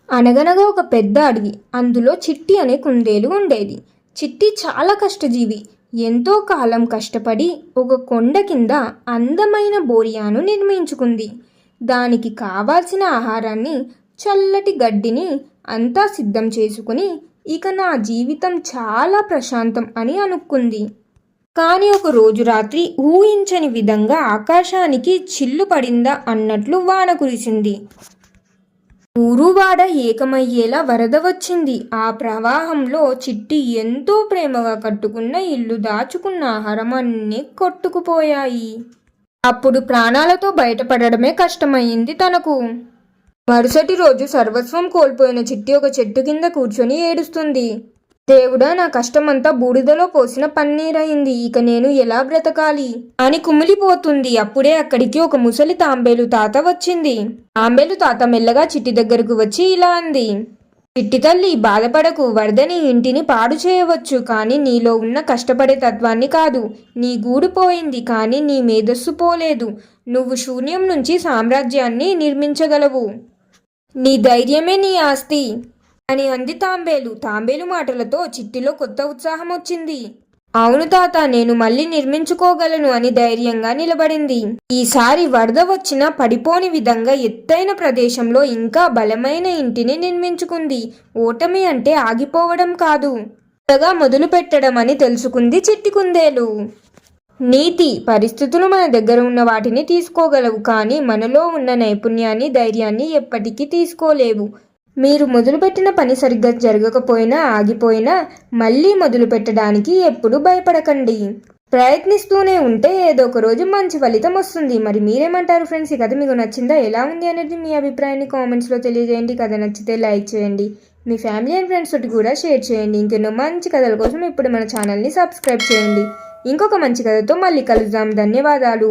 అనగనగా ఒక పెద్ద అడవి. అందులో చిట్టి అనే కుందేలు ఉండేది. చిట్టి చాలా కష్టజీవి. ఎంతో కాలం కష్టపడి ఒక కొండ కింద అందమైన బోరియాను నిర్మించుకుంది. దానికి కావాల్సిన ఆహారాన్ని, చల్లటి గడ్డిని అంతా సిద్ధం చేసుకుని ఇక నా జీవితం చాలా ప్రశాంతం అని అనుకుంది. కానీ ఒక రోజు రాత్రి ఊహించని విధంగా ఆకాశానికి చిల్లు పడిందా అన్నట్లు వాన కురిసింది. ఊరువాడ ఏకమయ్యేలా వరద వచ్చింది. ఆ ప్రవాహంలో చిట్టి ఎంతో ప్రేమగా కట్టుకున్న ఇల్లు, దాచుకున్న ఆహారం అన్నీ కొట్టుకుపోయాయి. అప్పుడు ప్రాణాలతో బయటపడడమే కష్టమయ్యింది తనకు. మరుసటి రోజు సర్వస్వం కోల్పోయిన చిట్టి ఒక చెట్టు కింద కూర్చొని ఏడుస్తుంది. దేవుడా, నా కష్టమంతా బూడిదలో పోసిన పన్నీరయింది. ఇక నేను ఎలా బ్రతకాలి అని కుమిలిపోతుంది. అప్పుడే అక్కడికి ఒక ముసలి తాంబేలు తాత వచ్చింది. తాంబేలు తాత మెల్లగా చిట్టి దగ్గరకు వచ్చి ఇలా అంది. చిట్టి తల్లి, బాధపడకు. వరదని ఇంటిని పాడు చేయవచ్చు, కానీ నీలో ఉన్న కష్టపడే తత్వాన్ని కాదు. నీ గూడు పోయింది, కానీ నీ మేధస్సు పోలేదు. నువ్వు శూన్యం నుంచి సామ్రాజ్యాన్ని నిర్మించగలవు. నీ ధైర్యమే నీ ఆస్తి అని అంది తాంబేలు. తాంబేలు మాటలతో చిట్టిలో కొత్త ఉత్సాహం వచ్చింది. అవును తాత, నేను మళ్ళీ నిర్మించుకోగలను అని ధైర్యంగా నిలబడింది. ఈసారి వరద వచ్చినా పడిపోని విధంగా ఎత్తైన ప్రదేశంలో ఇంకా బలమైన ఇంటిని నిర్మించుకుంది. ఓటమి అంటే ఆగిపోవడం కాదు, కొత్తగా మొదలు పెట్టడం అని తెలుసుకుంది చిట్టి కుందేలు. నీతి: పరిస్థితులు మన దగ్గర ఉన్న వాటిని తీసుకోగలవు, కానీ మనలో ఉన్న నైపుణ్యాన్ని, ధైర్యాన్ని ఎప్పటికీ తీసుకోలేవు. మీరు మొదలుపెట్టిన పని సరిగ్గా జరగకపోయినా, ఆగిపోయినా మళ్ళీ మొదలు పెట్టడానికి ఎప్పుడు భయపడకండి. ప్రయత్నిస్తూనే ఉంటే ఏదో ఒక రోజు మంచి ఫలితం వస్తుంది. మరి మీరేమంటారు ఫ్రెండ్స్? ఈ కథ మీకు నచ్చిందా? ఎలా ఉంది అనేది మీ అభిప్రాయాన్ని కామెంట్స్లో తెలియజేయండి. కథ నచ్చితే లైక్ చేయండి. మీ ఫ్యామిలీ అండ్ ఫ్రెండ్స్ తోటి కూడా షేర్ చేయండి. ఇంకెన్నో మంచి కథల కోసం ఇప్పుడు మన ఛానల్ని సబ్స్క్రైబ్ చేయండి. ఇంకొక మంచి కథతో మళ్ళీ కలుద్దాం. ధన్యవాదాలు.